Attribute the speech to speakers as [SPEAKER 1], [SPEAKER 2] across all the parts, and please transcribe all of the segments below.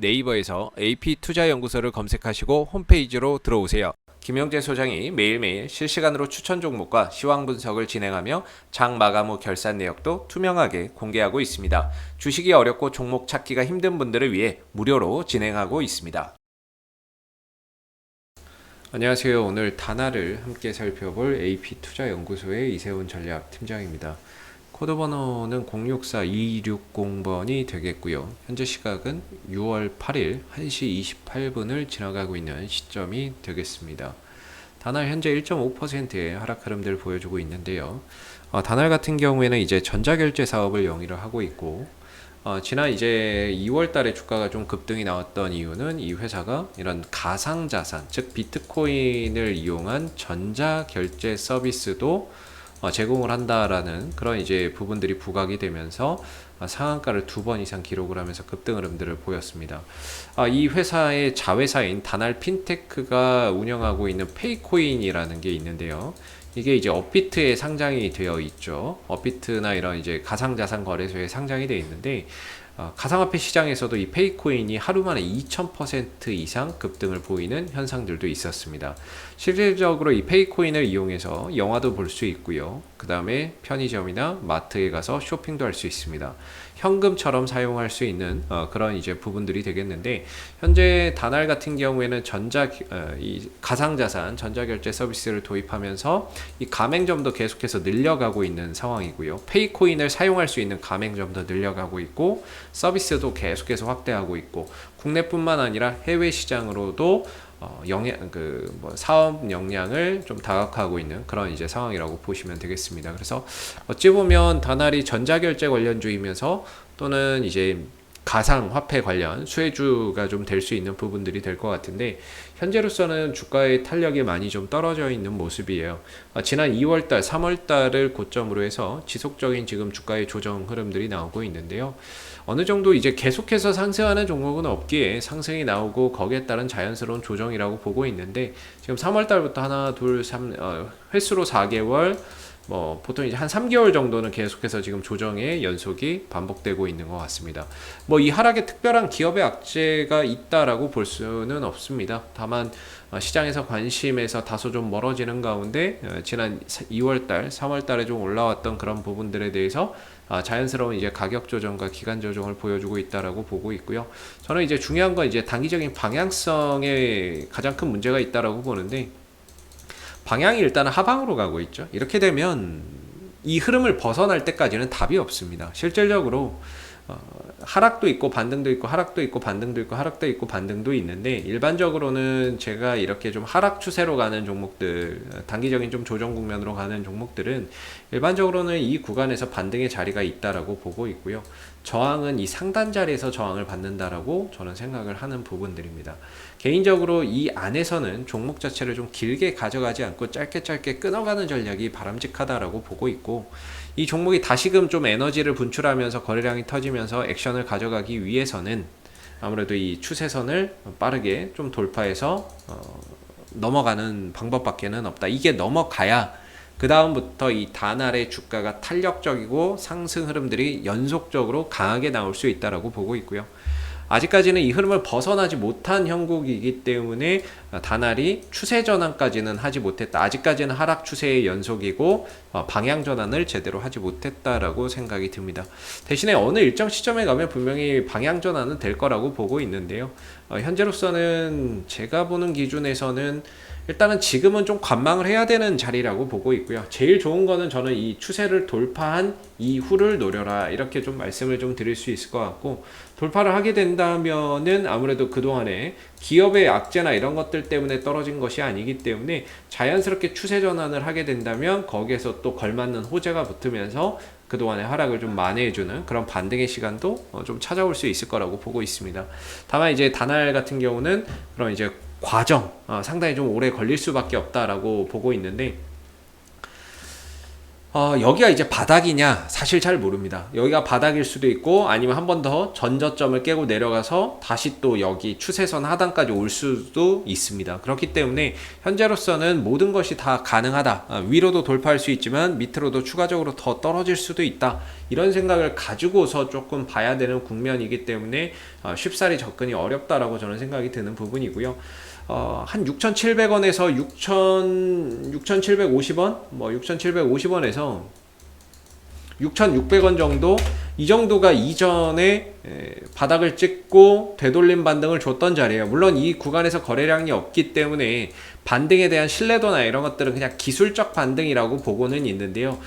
[SPEAKER 1] 네이버에서 AP투자연구소를 검색하시고 홈페이지로 들어오세요. 김영재 소장이 매일매일 실시간으로 추천 종목과 시황 분석을 진행하며 장 마감 후 결산 내역도 투명하게 공개하고 있습니다. 주식이 어렵고 종목 찾기가 힘든 분들을 위해 무료로 진행하고 있습니다. 안녕하세요. 오늘 다나를 함께 살펴볼 AP투자연구소의 이세훈 전략팀장입니다. 코드 번호는 064260번이 되겠고요. 현재 시각은 6월 8일 1시 28분을 지나가고 있는 시점이 되겠습니다. 다날 현재 1.5%의 하락 흐름들을 보여주고 있는데요. 다날 같은 경우에는 이제 전자결제 사업을 영위를 하고 있고, 지난 이제 2월 달에 주가가 좀 급등이 나왔던 이유는 이 회사가 이런 가상자산, 즉 비트코인을 이용한 전자결제 서비스도 제공을 한다라는 그런 이제 부분들이 부각이 되면서 상한가를 2번 이상 기록을 하면서 급등 흐름들을 보였습니다. 이 회사의 자회사인 다날 핀테크가 운영하고 있는 페이코인이라는 게 있는데요. 이게 이제 업비트에 상장이 되어 있죠. 업비트나 이런 이제 가상자산 거래소에 상장이 되어 있는데, 가상화폐 시장에서도 이 페이코인이 하루 만에 2000% 이상 급등을 보이는 현상들도 있었습니다. 실질적으로 이 페이코인을 이용해서 영화도 볼 수 있고요. 그 다음에 편의점이나 마트에 가서 쇼핑도 할 수 있습니다. 현금처럼 사용할 수 있는 그런 이제 부분들이 되겠는데, 현재 다날 같은 경우에는 이 가상자산 전자결제 서비스를 도입하면서 이 가맹점도 계속해서 늘려가고 있는 상황이고요. 페이코인을 사용할 수 있는 가맹점도 늘려가고 있고, 서비스도 계속해서 확대하고 있고, 국내뿐만 아니라 해외 시장으로도 사업 역량을 좀 다각화하고 있는 그런 이제 상황이라고 보시면 되겠습니다. 그래서 어찌 보면 다날이 전자결제 관련주이면서 또는 이제 가상화폐 관련 수혜주가 좀 될 수 있는 부분들이 될 것 같은데, 현재로서는 주가의 탄력이 많이 좀 떨어져 있는 모습이에요. 지난 2월달, 3월달을 고점으로 해서 지속적인 지금 주가의 조정 흐름들이 나오고 있는데요. 어느 정도 이제 계속해서 상승하는 종목은 없기에 상승이 나오고 거기에 따른 자연스러운 조정이라고 보고 있는데, 지금 3월달부터 하나, 둘, 3, 횟수로 4개월, 보통 이제 한 3개월 정도는 계속해서 지금 조정의 연속이 반복되고 있는 것 같습니다. 이 하락에 특별한 기업의 악재가 있다라고 볼 수는 없습니다. 다만 시장에서 관심에서 다소 좀 멀어지는 가운데 지난 2월달, 3월달에 좀 올라왔던 그런 부분들에 대해서 자연스러운 이제 가격 조정과 기간 조정을 보여주고 있다라고 보고 있고요. 저는 이제 중요한 건 이제 단기적인 방향성에 가장 큰 문제가 있다라고 보는데, 방향이 일단은 하방으로 가고 있죠. 이렇게 되면 이 흐름을 벗어날 때까지는 답이 없습니다. 실질적으로 하락도 있고 반등도 있고 하락도 있고 반등도 있고 하락도 있고 반등도 있는데, 일반적으로는 제가 이렇게 좀 하락 추세로 가는 종목들, 단기적인 좀 조정 국면으로 가는 종목들은 일반적으로는 이 구간에서 반등의 자리가 있다라고 보고 있고요. 저항은 이 상단 자리에서 저항을 받는다라고 저는 생각을 하는 부분들입니다. 개인적으로 이 안에서는 종목 자체를 좀 길게 가져가지 않고 짧게 끊어가는 전략이 바람직하다라고 보고 있고, 이 종목이 다시금 좀 에너지를 분출하면서 거래량이 터지면서 액션을 가져가기 위해서는 아무래도 이 추세선을 빠르게 좀 돌파해서 넘어가는 방법밖에는 없다. 이게 넘어가야 그 다음부터 이 다날의 주가가 탄력적이고 상승 흐름들이 연속적으로 강하게 나올 수 있다라고 보고 있고요. 아직까지는 이 흐름을 벗어나지 못한 형국이기 때문에 다날이 추세 전환까지는 하지 못했다. 아직까지는 하락 추세의 연속이고 방향 전환을 제대로 하지 못했다라고 생각이 듭니다. 대신에 어느 일정 시점에 가면 분명히 방향 전환은 될 거라고 보고 있는데요. 현재로서는 제가 보는 기준에서는 일단은 지금은 좀 관망을 해야 되는 자리라고 보고 있고요. 제일 좋은 거는 저는 이 추세를 돌파한 이후를 노려라, 이렇게 좀 말씀을 좀 드릴 수 있을 것 같고, 돌파를 하게 된다면은 아무래도 그동안에 기업의 악재나 이런 것들 때문에 떨어진 것이 아니기 때문에 자연스럽게 추세 전환을 하게 된다면 거기에서 또 걸맞는 호재가 붙으면서 그동안의 하락을 좀 만회해주는 그런 반등의 시간도 좀 찾아올 수 있을 거라고 보고 있습니다. 다만 이제 다날 같은 경우는 그런 이제 과정, 상당히 좀 오래 걸릴 수밖에 없다라고 보고 있는데, 여기가 이제 바닥이냐 사실 잘 모릅니다. 여기가 바닥일 수도 있고, 아니면 한 번 더 전저점을 깨고 내려가서 다시 또 여기 추세선 하단까지 올 수도 있습니다. 그렇기 때문에 현재로서는 모든 것이 다 가능하다. 위로도 돌파할 수 있지만 밑으로도 추가적으로 더 떨어질 수도 있다. 이런 생각을 가지고서 조금 봐야 되는 국면이기 때문에 쉽사리 접근이 어렵다라고 저는 생각이 드는 부분이고요. 한 6,700원에서 6,750원, 뭐 6,750원에서 6,600원 정도, 이 정도가 이전에 바닥을 찍고 되돌림 반등을 줬던 자리예요. 물론 이 구간에서 거래량이 없기 때문에 반등에 대한 신뢰도나 이런 것들은 그냥 기술적 반등이라고 보고는 있는데요.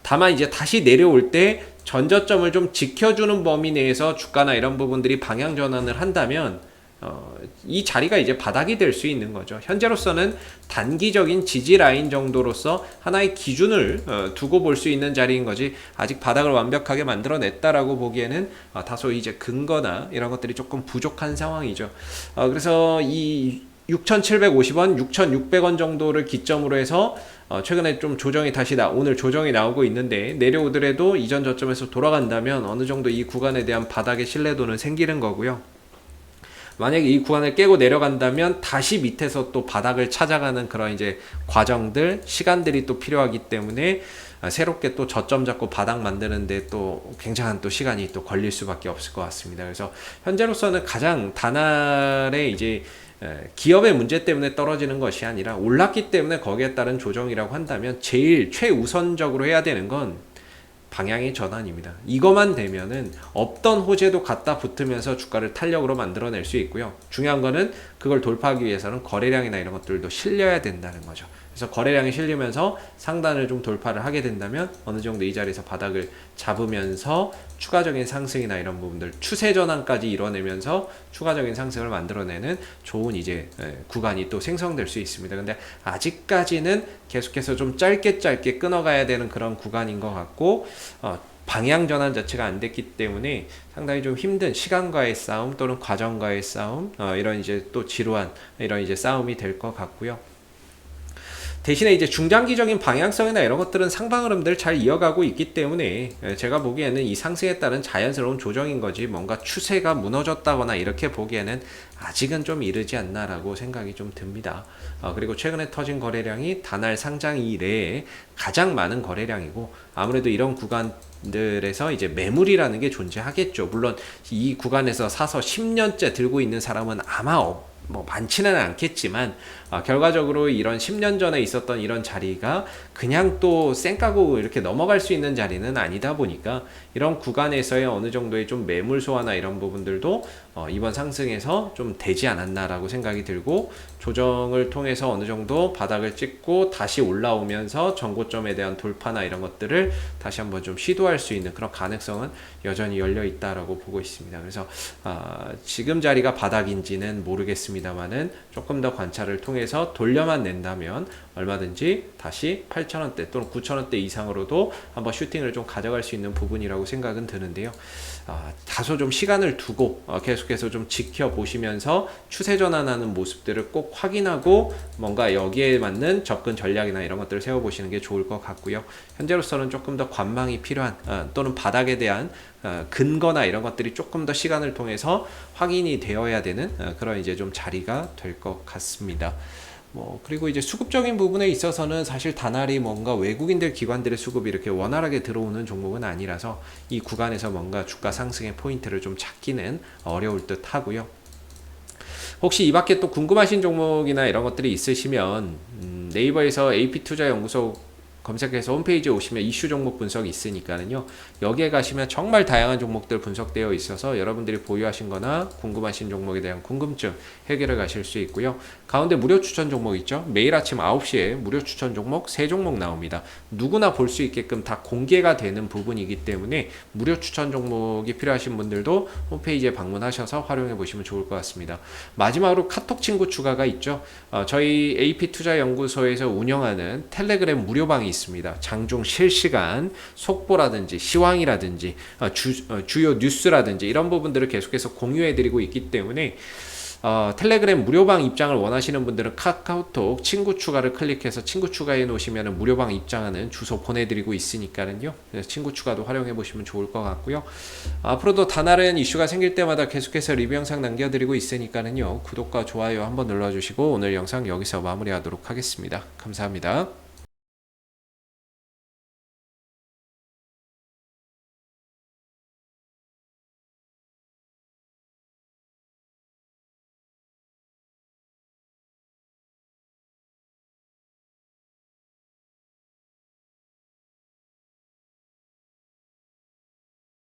[SPEAKER 1] 다만 이제 다시 내려올 때 전저점을 좀 지켜주는 범위 내에서 주가나 이런 부분들이 방향 전환을 한다면 이 자리가 이제 바닥이 될 수 있는 거죠. 현재로서는 단기적인 지지 라인 정도로서 하나의 기준을 두고 볼 수 있는 자리인 거지, 아직 바닥을 완벽하게 만들어냈다라고 보기에는 다소 이제 근거나 이런 것들이 조금 부족한 상황이죠. 그래서 이 6,750원, 6,600원 정도를 기점으로 해서 최근에 좀 조정이 오늘 조정이 나오고 있는데, 내려오더라도 이전 저점에서 돌아간다면 어느 정도 이 구간에 대한 바닥의 신뢰도는 생기는 거고요. 만약에 이 구간을 깨고 내려간다면 다시 밑에서 또 바닥을 찾아가는 그런 이제 과정들, 시간들이 또 필요하기 때문에 새롭게 또 저점 잡고 바닥 만드는데 또 굉장한 또 시간이 또 걸릴 수밖에 없을 것 같습니다. 그래서 현재로서는 가장 단알의 이제 기업의 문제 때문에 떨어지는 것이 아니라 올랐기 때문에 거기에 따른 조정이라고 한다면 제일 최우선적으로 해야 되는 건 방향의 전환입니다. 이것만 되면은 없던 호재도 갖다 붙으면서 주가를 탄력으로 만들어낼 수 있고요. 중요한 거는 그걸 돌파하기 위해서는 거래량이나 이런 것들도 실려야 된다는 거죠. 그래서 거래량이 실리면서 상단을 좀 돌파를 하게 된다면 어느 정도 이 자리에서 바닥을 잡으면서 추가적인 상승이나 이런 부분들, 추세 전환까지 이뤄내면서 추가적인 상승을 만들어내는 좋은 이제 구간이 또 생성될 수 있습니다. 근데 아직까지는 계속해서 좀 짧게 끊어가야 되는 그런 구간인 것 같고, 방향 전환 자체가 안 됐기 때문에 상당히 좀 힘든 시간과의 싸움 또는 과정과의 싸움, 이런 이제 또 지루한 이런 이제 싸움이 될 것 같고요. 대신에 이제 중장기적인 방향성이나 이런 것들은 상방 흐름들 잘 이어가고 있기 때문에 제가 보기에는 이 상승에 따른 자연스러운 조정인 거지, 뭔가 추세가 무너졌다거나 이렇게 보기에는 아직은 좀 이르지 않나라고 생각이 좀 듭니다. 그리고 최근에 터진 거래량이 단알 상장 이래에 가장 많은 거래량이고, 아무래도 이런 구간들에서 이제 매물이라는 게 존재하겠죠. 물론 이 구간에서 사서 10년째 들고 있는 사람은 아마 뭐 많지는 않겠지만, 결과적으로 이런 10년 전에 있었던 이런 자리가 그냥 또 쌩까고 이렇게 넘어갈 수 있는 자리는 아니다 보니까 이런 구간에서의 어느 정도의 좀 매물 소화나 이런 부분들도 이번 상승에서 좀 되지 않았나라고 생각이 들고, 조정을 통해서 어느 정도 바닥을 찍고 다시 올라오면서 전고점에 대한 돌파나 이런 것들을 다시 한번 좀 시도할 수 있는 그런 가능성은 여전히 열려 있다라고 보고 있습니다. 그래서 지금 자리가 바닥인지는 모르겠습니다만은 조금 더 관찰을 통해서 돌려만 낸다면 얼마든지 다시 8,000원대 또는 9,000원대 이상으로도 한번 슈팅을 좀 가져갈 수 있는 부분이라고 생각은 드는데요. 다소 좀 시간을 두고 계속해서 좀 지켜보시면서 추세 전환하는 모습들을 꼭 확인하고 뭔가 여기에 맞는 접근 전략이나 이런 것들을 세워보시는 게 좋을 것 같고요. 현재로서는 조금 더 관망이 필요한 또는 바닥에 대한 근거나 이런 것들이 조금 더 시간을 통해서 확인이 되어야 되는 그런 이제 좀 자리가 될 것 같습니다. 그리고 이제 수급적인 부분에 있어서는 사실 다날이 뭔가 외국인들 기관들의 수급이 이렇게 원활하게 들어오는 종목은 아니라서 이 구간에서 뭔가 주가 상승의 포인트를 좀 찾기는 어려울 듯 하고요. 혹시 이 밖에 또 궁금하신 종목이나 이런 것들이 있으시면 네이버에서 AP투자연구소 검색해서 홈페이지에 오시면 이슈 종목 분석이 있으니까는요, 여기에 가시면 정말 다양한 종목들 분석되어 있어서 여러분들이 보유하신 거나 궁금하신 종목에 대한 궁금증 해결해 가실 수 있고요. 가운데 무료 추천 종목 있죠. 매일 아침 9시에 무료 추천 종목 3종목 나옵니다. 누구나 볼 수 있게끔 다 공개가 되는 부분이기 때문에 무료 추천 종목이 필요하신 분들도 홈페이지에 방문하셔서 활용해 보시면 좋을 것 같습니다. 마지막으로 카톡 친구 추가가 있죠. 저희 AP투자연구소에서 운영하는 텔레그램 무료방이 있습니다. 장중 실시간 속보라든지 시황이라든지 주요 뉴스라든지 이런 부분들을 계속해서 공유해드리고 있기 때문에 텔레그램 무료방 입장을 원하시는 분들은 카카오톡 친구 추가를 클릭해서 친구 추가해 놓으시면 무료방 입장하는 주소 보내드리고 있으니까는요, 친구 추가도 활용해 보시면 좋을 것 같고요. 앞으로도 다른 이슈가 생길 때마다 계속해서 리뷰 영상 남겨드리고 있으니까는요, 구독과 좋아요 한번 눌러주시고 오늘 영상 여기서 마무리하도록 하겠습니다. 감사합니다.